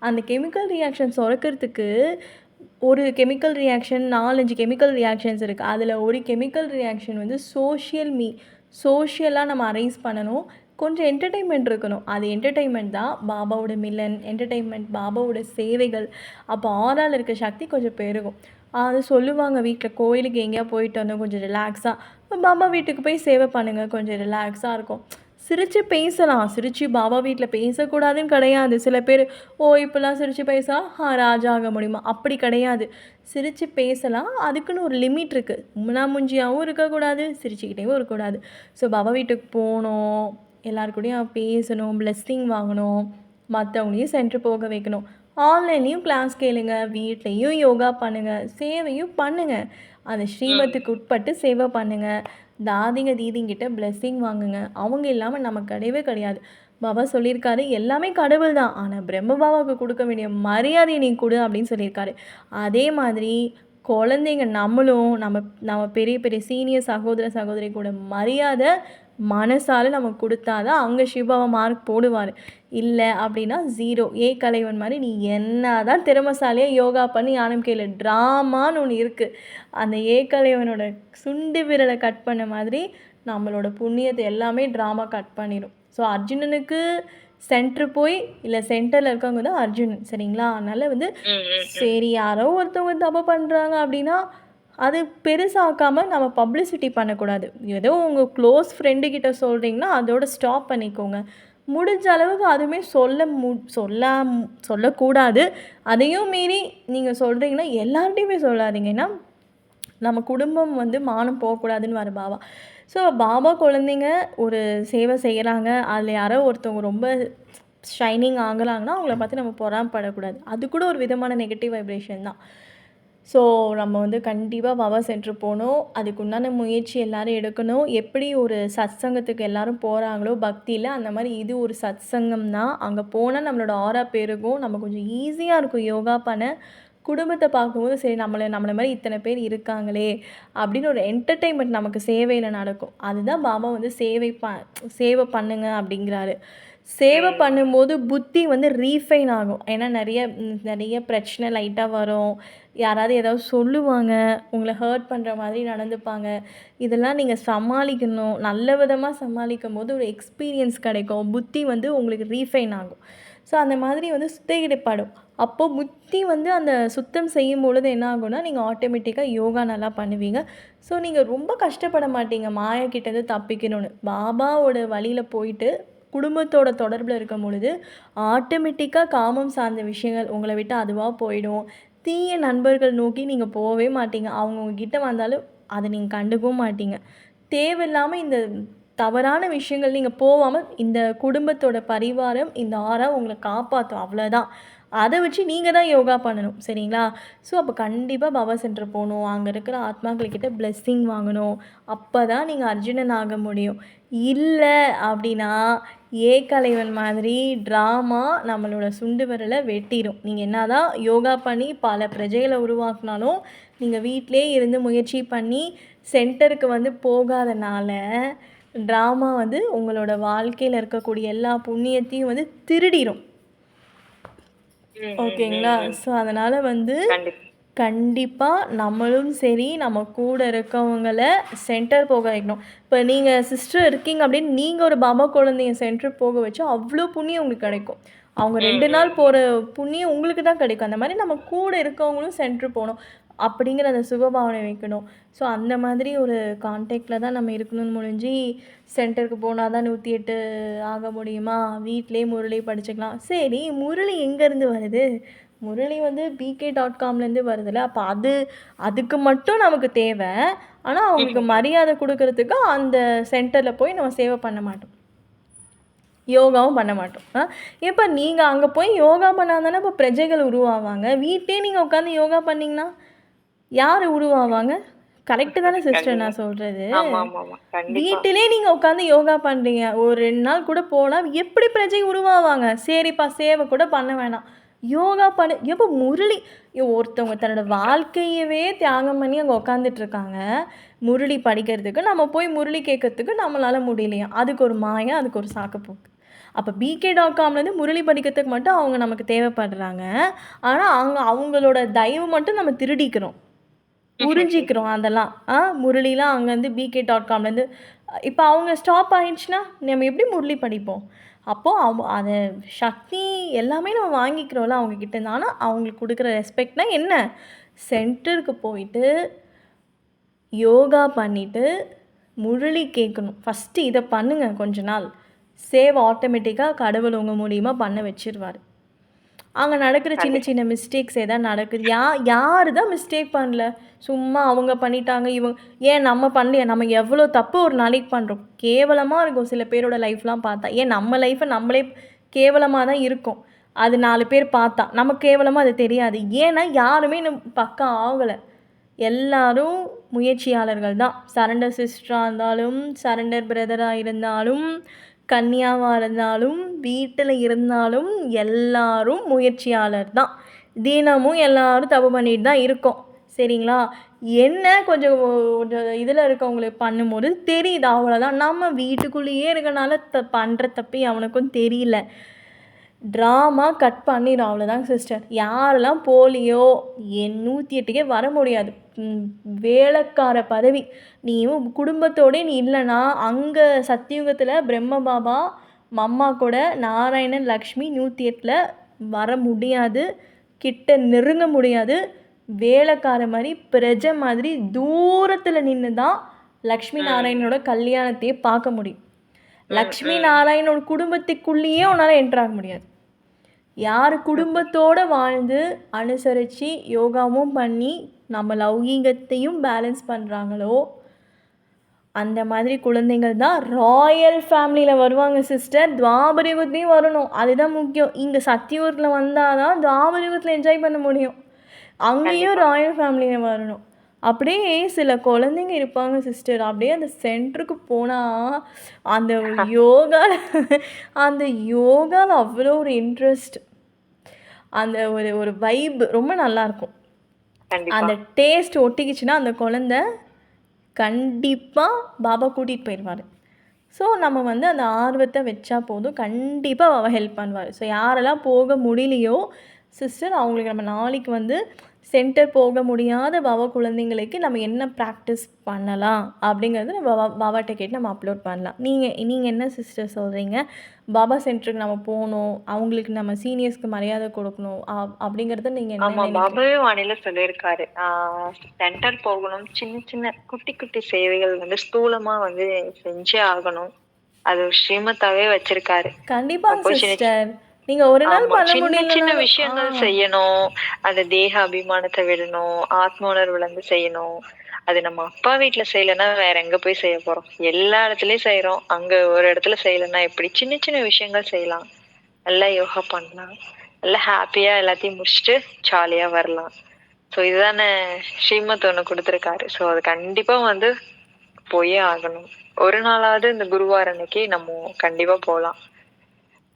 அந்த கெமிக்கல் ரியாக்ஷன் சுரக்கிறதுக்கு ஒரு கெமிக்கல் ரியாக்ஷன் 4-5 கெமிக்கல் ரியாக்ஷன்ஸ் இருக்குது. அதில் ஒரு கெமிக்கல் ரியாக்ஷன் வந்து சோஷியலாக நம்ம அரேஞ்ச் பண்ணணும். கொஞ்சம் என்டர்டெயின்மெண்ட் இருக்கணும். அது என்டர்டெயின்மெண்ட் தான் பாபாவோட மில்லன் என்டர்டெயின்மெண்ட், பாபாவோட சேவைகள். அப்போ ஆறால் இருக்க சக்தி கொஞ்சம் பெருகும். அது சொல்லுவாங்க, வீட்டில் கோயிலுக்கு எங்கேயா போயிட்டு வந்தோம் கொஞ்சம் ரிலாக்ஸாக பாபா வீட்டுக்கு போய் சேவை பண்ணுங்கள், கொஞ்சம் ரிலாக்ஸாக இருக்கும். சிரித்து பேசலாம். சிரித்து பாபா வீட்டில் பேசக்கூடாதுன்னு கிடையாது. சில பேர் இப்போலாம் சிரித்து பேசா ராஜா ஆக முடியுமா? அப்படி கிடையாது. சிரித்து பேசலாம். அதுக்குன்னு ஒரு லிமிட் இருக்குது. முன்னாமுஞ்சியாகவும் இருக்கக்கூடாது, சிரிச்சுக்கிட்டேவும் இருக்கக்கூடாது. ஸோ பாபா வீட்டுக்கு போகணும், எல்லாருக்கூடையும் பேசணும், பிளெஸ்ஸிங் வாங்கணும், மற்றவங்களையும் சென்டர் போக வைக்கணும். ஆன்லைன்லேயும் கிளாஸ் கேளுங்க, வீட்லேயும் யோகா பண்ணுங்கள், சேவையும் பண்ணுங்கள். அந்த ஸ்ரீமத்துக்கு உட்பட்டு சேவை பண்ணுங்கள். தாதிங்க தீதிங்கிட்ட பிளெஸ்ஸிங் வாங்குங்க. அவங்க இல்லாமல் நமக்கு கிடையவே கிடையாது. பாபா சொல்லியிருக்காரு, எல்லாமே கடவுள் தான், ஆனால் பிரம்ம பாபாவுக்கு கொடுக்க வேண்டிய மரியாதையை நீ கொடு அப்படின்னு சொல்லியிருக்காரு. அதே மாதிரி குழந்தைங்க நம்மளும் நம்ம பெரிய பெரிய சீனியர் சகோதரி கூட மரியாதை மனசால் நம்ம கொடுத்தா தான் அங்கே சிவபாபா மார்க் போடுவார். இல்லை அப்படின்னா 0. கலைவன் மாதிரி நீ என்ன தான் திறமசாலியாக யோகா பண்ணி ஞானம் கேளு, ட்ராமான்னு ஒன்று இருக்குது. அந்த கலைவனோட சுண்டு விரலை கட் பண்ண மாதிரி நம்மளோட புண்ணியத்தை எல்லாமே ட்ராமா கட் பண்ணிடும். ஸோ அர்ஜுனனுக்கு சென்டர் போய் இல்லை சென்டரில் இருக்கவங்க தான் அர்ஜுனன், சரிங்களா? அதனால் வந்து சரி யாரோ ஒருத்தவங்க தப்பு பண்ணுறாங்க அப்படின்னா அது பெருசாக்காமல் நம்ம பப்ளிசிட்டி பண்ணக்கூடாது. ஏதோ உங்கள் க்ளோஸ் ஃப்ரெண்டுக்கிட்ட சொல்கிறீங்கன்னா அதோட ஸ்டாப் பண்ணிக்கோங்க. முடிஞ்ச அளவுக்கு அதுவுமே சொல்லக்கூடாது. அதையும் மீறி நீங்கள் சொல்கிறீங்கன்னா எல்லார்ட்டையுமே சொல்லாதீங்க. ஏன்னா நம்ம குடும்பம் வந்து மானம் போகக்கூடாதுன்னு வர பாபா. ஸோ பாபா குழந்தைங்க ஒரு சேவை செய்கிறாங்க, அதில் யாரோ ஒருத்தவங்க ரொம்ப ஷைனிங் ஆகலாங்கன்னா அவங்கள பார்த்து நம்ம பொறாமப்படக்கூடாது. அது கூட ஒரு விதமான நெகட்டிவ் வைப்ரேஷன் தான். ஸோ நம்ம வந்து கண்டிப்பாக பாபா சென்டர் போகணும். அதுக்கு உண்டான முயற்சி எல்லோரும் எடுக்கணும். எப்படி ஒரு சத்சங்கத்துக்கு எல்லோரும் போகிறாங்களோ பக்தியில், அந்த மாதிரி இது ஒரு சத்சங்கம் தான். அங்கே போனால் நம்மளோட ஆரா பெருகும். நம்ம கொஞ்சம் ஈஸியாக இருக்கும் யோகா பண்ண. குடும்பத்தை பார்க்கும்போது சரி நம்மளை மாதிரி இத்தனை பேர் இருக்காங்களே அப்படின்னு ஒரு என்டர்டெயின்மெண்ட் நமக்கு சேவையில் நடக்கும். அதுதான் பாபா வந்து சேவை பண்ணுங்க அப்படிங்கிறாரு. சேவை பண்ணும்போது புத்தி வந்து ரீஃபைன் ஆகும். ஏன்னா நிறைய பிரச்சனை லைட்டாக வரும். யாராவது ஏதாவது சொல்லுவாங்க, உங்களை ஹர்ட் பண்ணுற மாதிரி நடந்துப்பாங்க. இதெல்லாம் நீங்கள் சமாளிக்கணும். நல்ல விதமாக சமாளிக்கும் போது ஒரு எக்ஸ்பீரியன்ஸ் கிடைக்கும். புத்தி வந்து உங்களுக்கு ரீஃபைன் ஆகும். ஸோ அந்த மாதிரி வந்து சுத்திகரிப்படும். அப்போது புத்தி வந்து அந்த சுத்தம் செய்யும் பொழுது என்ன ஆகும்னா நீங்கள் ஆட்டோமேட்டிக்காக யோகா நல்லா பண்ணுவீங்க. ஸோ நீங்கள் ரொம்ப கஷ்டப்பட மாட்டீங்க மாயா கிட்டேருந்து தப்பிக்கணும்னு. பாபாவோட வழியில் போயிட்டு குடும்பத்தோட தொடர்பில் இருக்கும் பொழுது ஆட்டோமேட்டிக்காக காமம் சார்ந்த விஷயங்கள் உங்களை விட்டு அதுவாக போயிடும். தீய நண்பர்கள் நோக்கி நீங்கள் போகவே மாட்டீங்க. அவங்க உங்ககிட்ட வந்தாலும் அதை நீங்கள் கண்டுக்கவும் மாட்டீங்க. தேவையில்லாமல் இந்த தவறான விஷயங்கள் நீங்கள் போகாமல் இந்த குடும்பத்தோட பரிவாரம் இந்த ஆறா உங்களை காப்பாற்றும். அவ்வளோதான். அதை வச்சு நீங்கள் தான் யோகா பண்ணணும், சரிங்களா? ஸோ அப்போ கண்டிப்பாக பாபா சென்டர் போகணும். அங்கே இருக்கிற ஆத்மாக்கள்கிட்ட பிளெஸ்ஸிங் வாங்கணும். அப்போ தான் நீங்கள் அர்ஜுனன் ஆக முடியும். இல்லை அப்படின்னா கலைவன் மாதிரி ட்ராமா நம்மளோட சுண்டு விரலை வெட்டிடும். நீங்கள் என்ன தான் யோகா பண்ணி பல பிரஜைகளை உருவாக்குனாலும் நீங்கள் வீட்டிலே இருந்து முயற்சி பண்ணி சென்டருக்கு வந்து போகாதனால ட்ராமா வந்து உங்களோட வாழ்க்கையில் இருக்கக்கூடிய எல்லா புண்ணியத்தையும் வந்து திருடிடும். ஓகேங்களா? ஸோ அதனால் வந்து கண்டிப்பாக நம்மளும் சரி நம்ம கூட இருக்கவங்கள சென்டர் போக வைக்கணும். இப்போ நீங்கள் சிஸ்டர் இருக்கீங்க அப்படின்னு நீங்கள் ஒரு பாபா குழந்தைய சென்டர் போக வச்சா அவ்வளோ புண்ணியம் உங்களுக்கு கிடைக்கும். அவங்க 2 நாள் போகிற புண்ணியம் உங்களுக்கு தான் கிடைக்கும். அந்த மாதிரி நம்ம கூட இருக்கவங்களும் சென்டர் போகணும் அப்படிங்கிற அந்த சுபபாவனை வைக்கணும். ஸோ அந்த மாதிரி ஒரு கான்டாக்டில் தான் நம்ம இருக்கணும்னு முடிஞ்சு சென்டருக்கு போனால் தான் 108 ஆக முடியுமா? வீட்டிலே முரளி படிச்சுக்கலாம். சரி, முரளி எங்கேருந்து வருது? முரளி வந்து bk.comலேருந்து வருதுல்ல. அப்போ அதுக்கு மட்டும் நமக்கு தேவை. ஆனால் அவங்களுக்கு மரியாதை கொடுக்கறதுக்கு அந்த சென்டரில் போய் நம்ம சேவை பண்ண மாட்டோம். யோகாவும் பண்ண மாட்டோம். இப்போ நீங்கள் அங்கே போய் யோகா பண்ணால் தானே இப்போ பிரஜைகள் உருவாவாங்க. வீட்டிலே நீங்கள் உட்காந்து யோகா பண்ணிங்கன்னா யார் உருவாவாங்க? கரெக்டு தானே சிஸ்டர் நான் சொல்கிறது? ஆமா ஆமா ஆமா கண்டிப்பா வீட்டிலே நீங்கள் உட்காந்து யோகா பண்ணுறீங்க, ஒரு 2 நாள் கூட போனால் எப்படி பிரஜை உருவாவாங்க? சரிப்பா சேவை கூட பண்ண வேணாம், யோகா பண்ணு. எப்போ முரளி ஒருத்தவங்க தன்னோட வாழ்க்கையவே தியாகம் பண்ணி அங்கே உட்காந்துட்ருக்காங்க முரளி படிக்கிறதுக்கு. நம்ம போய் முரளி கேட்கறதுக்கு நம்மளால் முடியலையா? அதுக்கு ஒரு மாயம், அதுக்கு ஒரு சாக்குப்போக்கு. அப்போ BK.comலேருந்து முரளி படிக்கிறதுக்கு மட்டும் அவங்க நமக்கு தேவைப்படுறாங்க. ஆனால் அவங்களோட தயவு மட்டும் நம்ம திருடிக்கிறோம், உறிஞ்சிக்கிறோம் அதெல்லாம். முரளிலாம் அங்கேருந்து BK.comலேருந்து இப்போ அவங்க ஸ்டாப் ஆயிடுச்சுன்னா நம்ம எப்படி முரளி படிப்போம்? அப்போது அதை சக்தி எல்லாமே நம்ம வாங்கிக்கிறோம்ல அவங்கக்கிட்ட இருந்து. ஆனால் அவங்களுக்கு கொடுக்குற ரெஸ்பெக்ட்னா என்ன? சென்டருக்கு போயிட்டு யோகா பண்ணிவிட்டு முரளி கேட்கணும். ஃபஸ்ட்டு இதை பண்ணுங்கள் கொஞ்ச நாள், சேவ் ஆட்டோமேட்டிக்காக கடவுள் உங்கள் மூலியமா பண்ண வச்சிருவார். அங்கே நடக்கிற சின்ன சின்ன மிஸ்டேக்ஸ் எதாவது நடக்குது. யார் தான் மிஸ்டேக் பண்ணல? சும்மா அவங்க பண்ணிட்டாங்க, இவங்க ஏன் நம்ம பண்ணலையா? நம்ம எவ்வளோ தப்பு ஒரு நாளைக்கு பண்ணுறோம். கேவலமாக இருக்கும் சில பேரோட லைஃப்லாம் பார்த்தா. ஏன் நம்ம லைஃப்பை நம்மளே கேவலமாக தான் இருக்கும், அது 4 பேர் பார்த்தா நமக்கு கேவலமாக அது தெரியாது. ஏன்னா யாருமே இன்னும் பக்கம் ஆகலை. எல்லாரும் முயற்சியாளர்கள் தான். சரண்டர் சிஸ்டராக இருந்தாலும், சரண்டர் பிரதராக இருந்தாலும், கன்னியாவாக இருந்தாலும், வீட்டில் இருந்தாலும் எல்லாரும் முயற்சியாளர் தான். தினமும் எல்லாரும் தப்பு பண்ணிட்டு தான் இருக்கோம். சரிங்களா? என்ன கொஞ்சம் இதில் இருக்கவங்களுக்கு பண்ணும்போது தெரியுது, அவ்வளோதான். நம்ம வீட்டுக்குள்ளேயே இருக்கனால பண்ணுற தப்பு அவனுக்கும் தெரியல. ட்ராமா கட் பண்ணிடும், அவ்வளோதாங்க சிஸ்டர். யாரெல்லாம் போலியோ 108க்கே வர முடியாது. வேலைக்கார பதவி நீயும் குடும்பத்தோடே நீ இல்லைன்னா அங்கே சத்தியுகத்தில் பிரம்ம பாபா மம்மா கூட நாராயணன் லக்ஷ்மி 108ல் வர முடியாது, கிட்ட நெருங்க முடியாது. வேலைக்கார மாதிரி பிரஜை மாதிரி தூரத்தில் நின்று தான் லக்ஷ்மி நாராயணனோட கல்யாணத்தையே பார்க்க முடியும். லக்ஷ்மி நாராயணோட குடும்பத்துக்குள்ளேயே உன்னால் என்ட்ரு ஆக முடியாது. யார் குடும்பத்தோடு வாழ்ந்து அனுசரித்து யோகாவும் பண்ணி நம்ம லௌகீகத்தையும் பேலன்ஸ் பண்ணுறாங்களோ அந்த மாதிரி குழந்தைகள் தான் ராயல் ஃபேமிலியில் வருவாங்க சிஸ்டர். துவாபர யுகத்துலேயும் வரணும், அதுதான் முக்கியம். இங்கே சத்தியூரில் வந்தால் தான் துவாபர யுகத்தில் என்ஜாய் பண்ண முடியும். அங்கேயும் ராயல் ஃபேமிலியில் வரணும். அப்படியே சில குழந்தைங்க இருப்பாங்க சிஸ்டர், அப்படியே அந்த சென்டருக்கு போனால் அந்த யோகாவில் அவ்வளோ ஒரு இன்ட்ரெஸ்ட், அந்த ஒரு வைப் ரொம்ப நல்லாயிருக்கும். அந்த டேஸ்ட் ஒட்டிக்கிச்சுன்னா அந்த குழந்தை கண்டிப்பாக பாபா கூட்டிகிட்டு போயிடுவார். ஸோ நம்ம அந்த ஆர்வத்தை வச்சா போதும், கண்டிப்பாக பாபா ஹெல்ப் பண்ணுவார். ஸோ யாரெல்லாம் போக முடியலையோ சிஸ்டர், அவங்களுக்கு நம்ம நாளைக்கு சென்டர் போக முடியாத பாபா குழந்தைங்களுக்கு நம்ம என்ன ப்ராக்டிஸ் பண்ணலாம் அப்படிங்கிறது நம்ம பாபாட்ட கேட்டு நம்ம அப்லோட் பண்ணலாம். நீங்கள் என்ன சிஸ்டர் சொல்கிறீங்க? பாபா சென்டருக்கு நம்ம போகணும், அவங்களுக்கு நம்ம சீனியர்ஸ்க்கு மரியாதை கொடுக்கணும் அப்படிங்கிறத நீங்கள் என்ன நினைக்கிறீங்க? பாபாவே வானிலை சொல்லியிருக்காரு, சென்டர் போகணும், சின்ன சின்ன குட்டி குட்டி சேவைகள் ஸ்தூலமா செஞ்சே ஆகணும். அது ஸ்ரீமத்தாவே வச்சிருக்காரு. கண்டிப்பாக சிஸ்டர், நீங்க ஒரு நாள் பண்ண சின்ன சின்ன முடியல விஷயங்கள் செய்யணும். அந்த தேக அபிமானத்தை விடணும், ஆத்ம உணர்வுல செய்யணும். அது நம்ம அப்பா வீட்டுல செய்யலைன்னா வேற எங்க போய் செய்ய போறோம்? எல்லா இடத்துலயும் செய்யறோம், அங்க ஒரு இடத்துல செய்யலைன்னா எப்படி? சின்ன சின்ன விஷயங்கள் செய்யலாம், நல்லா யோகா பண்ணலாம், நல்லா ஹாப்பியா எல்லாத்தையும் முடிச்சுட்டு ஜாலியா வரலாம். ஸோ இதுதானே ஸ்ரீமத் ஒன்று கொடுத்துருக்காரு. ஸோ அது கண்டிப்பா போயே ஆகணும். ஒரு நாளாவது இந்த குருவார் அன்னைக்கு நம்ம கண்டிப்பா போகலாம்.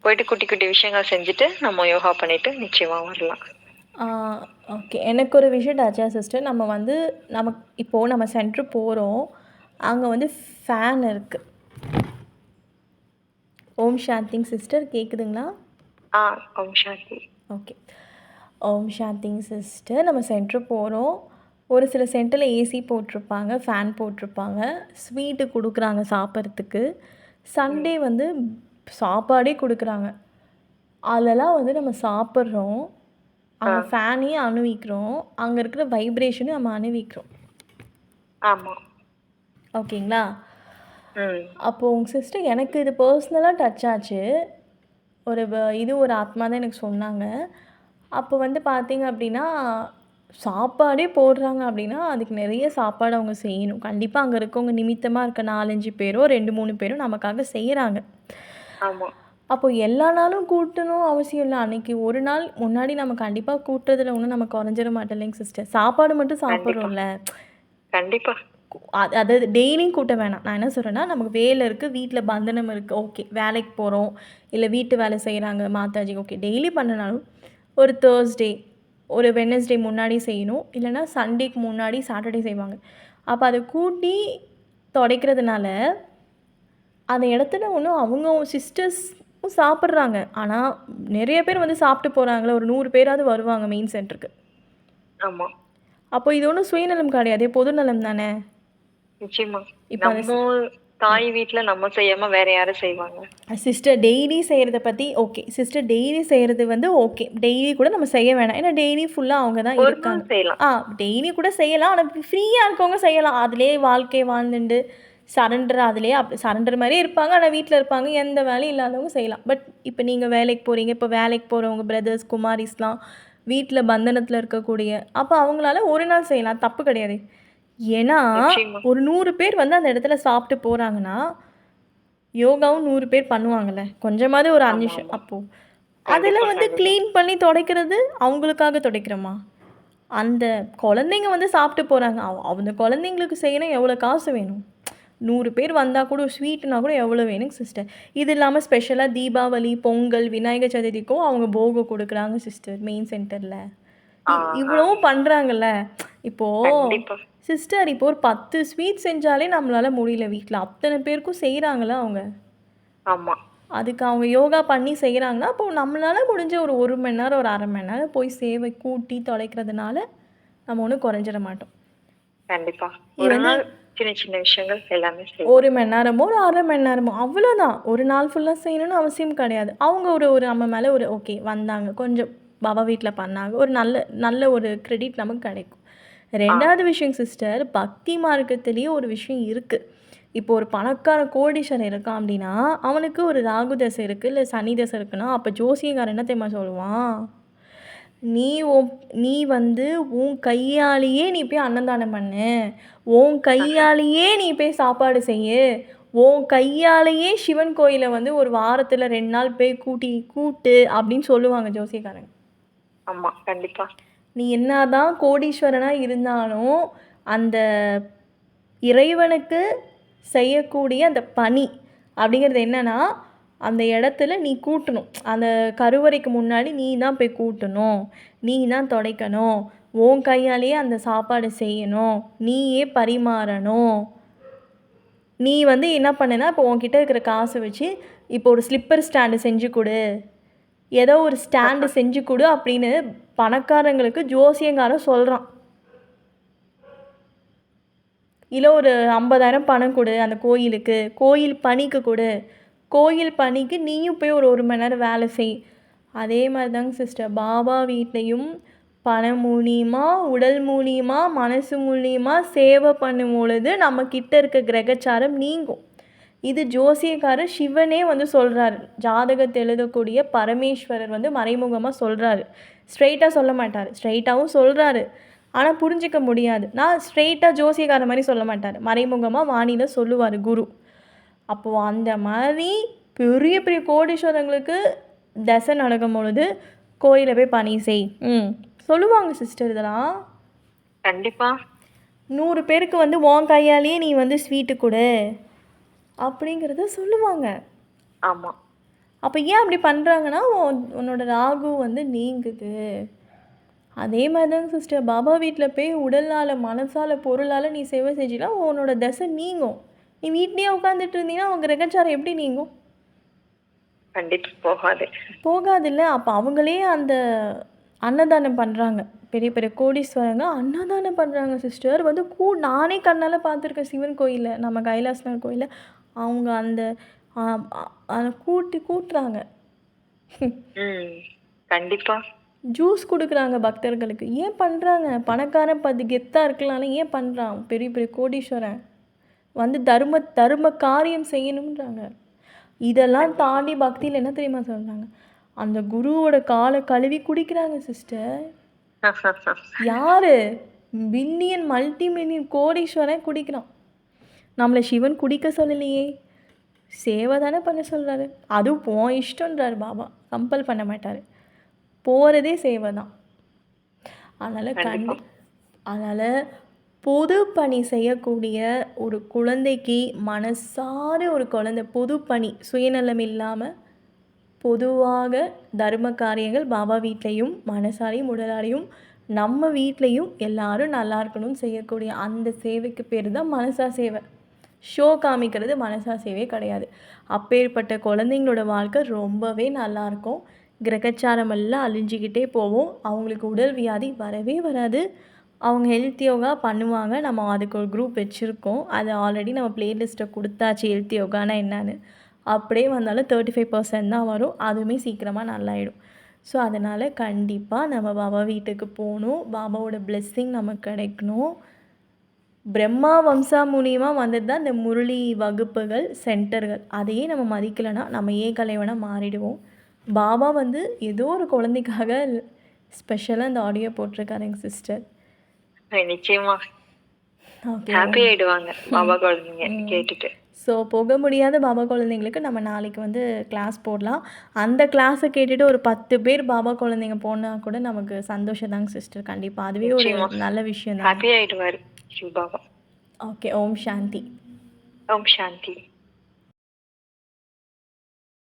போயிட்டு குட்டி குட்டி விஷயங்கள் செஞ்சுட்டு நம்ம யோகா பண்ணிட்டு நிச்சயமா வரலாம். ஓகே, எனக்கு ஒரு விஷயம் ஆச்சா சிஸ்டர், நம்ம இப்போது நம்ம சென்டர் போகிறோம், அங்கே ஃபேன் இருக்குது. ஓம் சாந்திங் சிஸ்டர், கேட்குதுங்களா? ஓம் சாந்தி. ஓகே, ஓம் சாந்திங் சிஸ்டர். நம்ம சென்டர் போகிறோம், ஒரு சில சென்டரில் ஏசி போட்டிருப்பாங்க, ஃபேன் போட்டிருப்பாங்க, ஸ்வீட்டு கொடுக்குறாங்க சாப்பிட்றதுக்கு. சண்டே சாப்பாடே கொடுக்குறாங்க. அதெல்லாம் நம்ம சாப்பிட்றோம், அங்கே ஃபேனையும் அனுபவிக்கிறோம், அங்கே இருக்கிற வைப்ரேஷனும் நம்ம அனுபவிக்கிறோம். ஆமாம். ஓகேங்களா? அப்போது உங்கள் சிஸ்டர் எனக்கு இது பர்சனலாக டச் ஆச்சு. ஒரு ஆத்மா தான் எனக்கு சொன்னாங்க. அப்போ பார்த்தீங்க அப்படின்னா சாப்பாடே போடுறாங்க அப்படின்னா அதுக்கு நிறைய சாப்பாடு அவங்க செய்யணும். கண்டிப்பாக அங்கே இருக்கவங்க நிமித்தமாக இருக்க 4-5 பேரோ 2-3 பேரோ நமக்காக செய்கிறாங்க. ஆமாம். அப்போ எல்லா நாளும் கூட்டணும் அவசியம் இல்லை. அன்னைக்கு ஒரு நாள் முன்னாடி நம்ம கண்டிப்பாக கூட்டுறதுல ஒன்றும் நம்ம குறைஞ்சிட மாட்டோம் இல்லைங்க சிஸ்டர். சாப்பாடு மட்டும் கண்டிப்பா சாப்பிட்றோம்ல, கண்டிப்பா அதாவது டெய்லியும் கூட்ட வேணாம். நான் என்ன சொல்கிறேன்னா, நமக்கு வேலை இருக்குது, வீட்டில் பந்தனம் இருக்குது, ஓகே வேலைக்கு போகிறோம், இல்லை வீட்டு வேலை செய்கிறாங்க மாதாஜி, ஓகே டெய்லி பண்ணனாலும் ஒரு தேர்ஸ்டே ஒரு வெனஸ்டே முன்னாடி செய்யணும், இல்லைன்னா சண்டேக்கு முன்னாடி சாட்டர்டே செய்வாங்க. அப்போ அதை கூட்டி துடைக்கிறதுனால அந்த இடத்துல ஒன்றும் அவங்க சிஸ்டர்ஸும் சாப்பிட்றாங்க. ஆனால் நிறைய பேர் வந்து சாப்பிட்டு போகிறாங்களே, ஒரு 100 பேராவது வருவாங்க மெயின் சென்டருக்கு. ஆமா அப்போ இது ஒன்றும் சுயநலம் கிடையாது, பொதுநலம் தானே. நிச்சயமா. இப்போ அந்த நம்ம தாய் வீட்ல நம்ம செய்யாம வேற யாரும் செய்வாங்க? சிஸ்டர் டெய்லி செய்கிறத பற்றி ஓகே சிஸ்டர், டெய்லி செய்கிறது வந்து ஓகே, டெய்லி கூட நம்ம செய்ய வேணாம், ஏன்னா டெய்லி ஃபுல்லாக அவங்க தான் ஒரு இருக்காங்க. நாள் செய்யலாம். டெய்லி கூட செய்யலாம், ஆனால் ஃப்ரீயாக இருக்கவங்க செய்யலாம். அதிலே வாழ்க்கை வாழ்ந்துட்டு சரண்டர், அதிலே சரண்டர் மாதிரியே இருப்பாங்க, ஆனால் வீட்டில் இருப்பாங்க, எந்த வேலையும் இல்லாதவங்க செய்யலாம். பட் இப்போ நீங்கள் வேலைக்கு போகிறீங்க, இப்போ வேலைக்கு போகிறவங்க பிரதர்ஸ் குமாரிஸ்லாம் வீட்டில் பந்தனத்தில் இருக்கக்கூடிய, அப்போ அவங்களால ஒரு நாள் செய்யலாம், தப்பு கிடையாது. ஏன்னா நிச்சயமா ஒரு 100 பேர் வந்து அந்த இடத்துல சாப்பிட்டு போகிறாங்கன்னா யோகாவும் 100 பேர் பண்ணுவாங்கல்ல, கொஞ்சமாவது ஒரு 5 ஆமா நிமிஷம். ஆமா அப்போது அதில் கண்டிப்பா வந்து கண்டிப்பா க்ளீன் பண்ணி துடைக்கிறது அவங்களுக்காக துடைக்கிறோமா? அந்த குழந்தைங்க வந்து சாப்பிட்டு போகிறாங்க, அந்த குழந்தைங்களுக்கு செய்யணும், எவ்வளோ காசு வேணும்? 100 பேர் வந்தால் கூட ஒரு ஸ்வீட்னா கூட எவ்வளோ வேணுங்க சிஸ்டர். இது இல்லாமல் ஸ்பெஷலாக தீபாவளி, பொங்கல், விநாயகர் சதுர்த்திக்கும் அவங்க போகம் கொடுக்குறாங்க சிஸ்டர் மெயின் சென்டரில். ஆ ஆ இவ்வளவும் பண்ணுறாங்கல்ல. இப்போது கண்டிப்பா சிஸ்டர், இப்போ ஒரு 10 ஸ்வீட் செஞ்சாலே நம்மளால் முடியல வீட்டில், அத்தனை பேருக்கும் செய்கிறாங்களா அவங்க. ஆமா அதுக்கு அவங்க யோகா பண்ணி செய்கிறாங்கன்னா, அப்போ நம்மளால் முடிஞ்ச ஒரு 1 மணி நேரம், ஒரு 1/2 மணி நேரம் போய் சேவை கூட்டி தொலைக்கிறதுனால நம்ம ஒன்றும் குறைஞ்சிட மாட்டோம். கண்டிப்பா இது ஒரு வந்து நாள் சின்ன சின்ன விஷயங்கள் எல்லாமே செய்யலாம். 1 மணி நேரமோ, ஒரு 1/2 மணி நேரமோ அவ்வளோதான். ஒரு நாள் ஃபுல்லாக செய்யணும்னு அவசியம் கிடையாது. அவங்க ஒரு ஒரு நம்ம மேலே ஒரு ஓகே வந்தாங்க, கொஞ்சம் பாபா வீட்டில் பண்ணாங்க, ஒரு நல்ல நல்ல ஒரு கிரெடிட் நமக்கு கிடைக்கும். ஆ 2வது விஷயம் சிஸ்டர், பக்தி மார்க்கத்திலேயே ஒரு விஷயம் இருக்குது. இப்போ ஒரு பணக்கார கோடீஸ்வரன் இருக்கான் அப்படின்னா, அவனுக்கு ஒரு ராகு தசை இருக்குது, இல்லை சனி தசை இருக்குன்னா, அப்போ ஜோசியக்காரன் என்ன தெரியுமா சொல்லுவான்? நீ உன் நீ வந்து உன் கையாலேயே நீ போய் அன்னதானம் பண்ணு, உன் கையாலேயே நீ போய் சாப்பாடு செய்யு, உன் கையாலேயே சிவன் கோயிலை வந்து ஒரு வாரத்தில் 2 நாள் போய் கூட்டு அப்படின்னு சொல்லுவாங்க ஜோசியக்காரங்க. ஆமா கண்டிப்பா நீ என்னதான் கோடீஸ்வரனா இருந்தாலும் அந்த இறைவனுக்கு செய்யக்கூடிய அந்த பணி அப்படிங்கிறது என்னன்னா, அந்த இடத்துல நீ கூட்டணும். அந்த கருவறைக்கு முன்னாடி நீ தான் போய் கூட்டணும், நீ தான் துடைக்கணும், உன் கையாலேயே அந்த சாப்பாடு செய்யணும், நீயே பரிமாறணும். நீ வந்து என்ன பண்ணுனா, இப்போ உன்கிட்ட இருக்கிற காசை வச்சு இப்போ ஒரு ஸ்லிப்பர் ஸ்டாண்டு செஞ்சு கொடு, ஏதோ ஒரு ஸ்டாண்டு செஞ்சு கொடு அப்படின்னு பணக்காரங்களுக்கு ஜோசியங்காரன் சொல்கிறான். இல்லை ஒரு 50,000 பணம் கொடு அந்த கோயிலுக்கு, கோயில் பணிக்கு கொடு, கோயில் பணிக்கு நீயும் போய் ஒரு 1 மணி நேரம் வேலை செய். அதே மாதிரி தாங்க சிஸ்டர், பாபா வீட்லேயும் பணம் மூலியமா, உடல் மூலியமா, மனசு மூலியமா சேவை பண்ணும் பொழுது நம்ம கிட்ட இருக்க கிரகச்சாரம் நீங்கும். இது ஜோசியக்காரர் சிவனே வந்து சொல்கிறாரு, ஜாதகத்தை எழுதக்கூடிய பரமேஸ்வரர் வந்து மறைமுகமாக சொல்கிறாரு. ஸ்ட்ரெயிட்டாக சொல்ல மாட்டார், ஸ்ட்ரெயிட்டாகவும் சொல்கிறாரு, ஆனால் புரிஞ்சிக்க முடியாது. நான் ஸ்ட்ரெயிட்டாக ஜோசியக்கார மாதிரி சொல்ல மாட்டார், மறைமுகமாக வாணியில் சொல்லுவார் குரு. அப்போது அந்த மாதிரி பெரிய பெரிய கோடீஸ்வரங்களுக்கு தசை நடக்கும் பொழுது கோயிலை போய் பணி செய் சொல்லுவாங்க சிஸ்டர். இதெல்லாம் கண்டிப்பா 100 பேருக்கு வந்து உன் கையாலேயே நீ வந்து ஸ்வீட்டு கொடு அப்படிங்கிறத சொல்லுவாங்க. ஆமா அப்போ ஏன் அப்படி பண்ணுறாங்கன்னா, உன்னோட ராகு வந்து நீங்குது. அதே மாதிரி தாங்க சிஸ்டர், பாபா வீட்டில் போய் உடலால், மனசால், பொருளால் நீ சேவை செஞ்சினா உன்னோட தசை நீங்கும். நீ வீட்லேயே உட்காந்துட்டு இருந்தீங்கன்னா அவங்க கிரகச்சாரம் எப்படி நீங்கும்? கண்டிப்பா போகாது. போகாதில்ல. அப்போ அவங்களே அந்த அன்னதானம் பண்ணுறாங்க, பெரிய பெரிய கோடீஸ்வரங்க அன்னதானம் பண்ணுறாங்க சிஸ்டர். வந்து நானே கண்ணால் பார்த்துருக்கேன் சிவன் கோயிலில், நம்ம கைலாசநாதர் கோயிலில். அவங்க அந்த அதை கூட்டுறாங்க. கண்டிப்பா ஜூஸ் கொடுக்குறாங்க பக்தர்களுக்கு. ஏன் பண்ணுறாங்க? பணக்காரன் கெத்தாக இருக்கலாம்ல, ஏன் பண்ணுறான்? பெரிய பெரிய கோடீஸ்வரன் வந்து தர்ம காரியம் செய்யணுன்றாங்க. இதெல்லாம் தாண்டி பக்தியில் என்ன தெரியுமா சொல்கிறாங்க? அந்த குருவோட காலை கழுவி குடிக்கிறாங்க சிஸ்டர். யாரு? மல்டி மில்லியன் கோடீஸ்வரன் குடிக்கிறான். நம்மளை சிவன் குடிக்க சொல்லலையே. சேவை தானே பண்ண சொல்கிறாரு. அதுவும் உன் இஷ்டன்றாரு பாபா. கம்பல் பண்ண மாட்டார். போகிறதே சேவை தான். கண்டிப்பா. அதனால் பொது பணி செய்யக்கூடிய ஒரு குழந்தைக்கு மனசார ஒரு குழந்தை பொது பணி சுயநலம் இல்லாமல் பொதுவாக தர்ம காரியங்கள் பாபா வீட்லேயும் மனசாரையும் உடலாரையும் நம்ம வீட்லேயும் எல்லாரும் நல்லா இருக்கணும்னு செய்யக்கூடிய அந்த சேவைக்கு பேர் தான் மனசா சேவை. ஷோ காமிக்கிறது மனசா சேவை கிடையாது. அப்பேற்பட்ட குழந்தைங்களோட வாழ்க்கை ரொம்பவே நல்லாயிருக்கும். கிரகச்சாரம் எல்லாம் அழிஞ்சிக்கிட்டே போகும். அவங்களுக்கு உடல் வியாதி வரவே வராது. அவங்க ஹெல்த் யோகா பண்ணுவாங்க. நம்ம அதுக்கு ஒரு குரூப் வச்சுருக்கோம். அது ஆல்ரெடி நம்ம ப்ளேலிஸ்ட்டை கொடுத்தாச்சு ஹெல்த் யோகானா என்னன்னு. அப்படியே வந்தாலும் 35% தான் வரும். அதுவுமே சீக்கிரமாக நல்லாயிடும். ஸோ அதனால் கண்டிப்பாக நம்ம பாபா வீட்டுக்கு போகணும். பாபாவோட பிளெஸ்ஸிங் நமக்கு கிடைக்கணும். பிரம்மா வம்சா மூலியமாக வந்தது தான் இந்த முரளி வகுப்புகள் சென்டர்கள். அதையே நம்ம மதிக்கலைன்னா நம்ம கலைவனாக மாறிடுவோம். பாபா ஏதோ ஒரு குழந்தைக்காக ஸ்பெஷலாக இந்த ஆடியோ போட்டிருக்காருங்க சிஸ்டர். நிச்சயமா ஓகே. ஹாப்பி ஆயிடுவாங்க பாபா குழந்தைங்க கேட்டுட்டு. ஸோ போக முடியாத பாபா குழந்தைங்களுக்கு நம்ம நாளைக்கு கிளாஸ் போடலாம். அந்த கிளாஸை கேட்டுட்டு ஒரு 10 பேர் பாபா குழந்தைங்க போனால் கூட நமக்கு சந்தோஷம் தாங்க சிஸ்டர். கண்டிப்பாக அதுவே ஒரு நல்ல விஷயம் தான். ஹாப்பி ஆயிடுவாரு பாபா. ஓகே. ஓம் சாந்தி. ஓம் சாந்தி.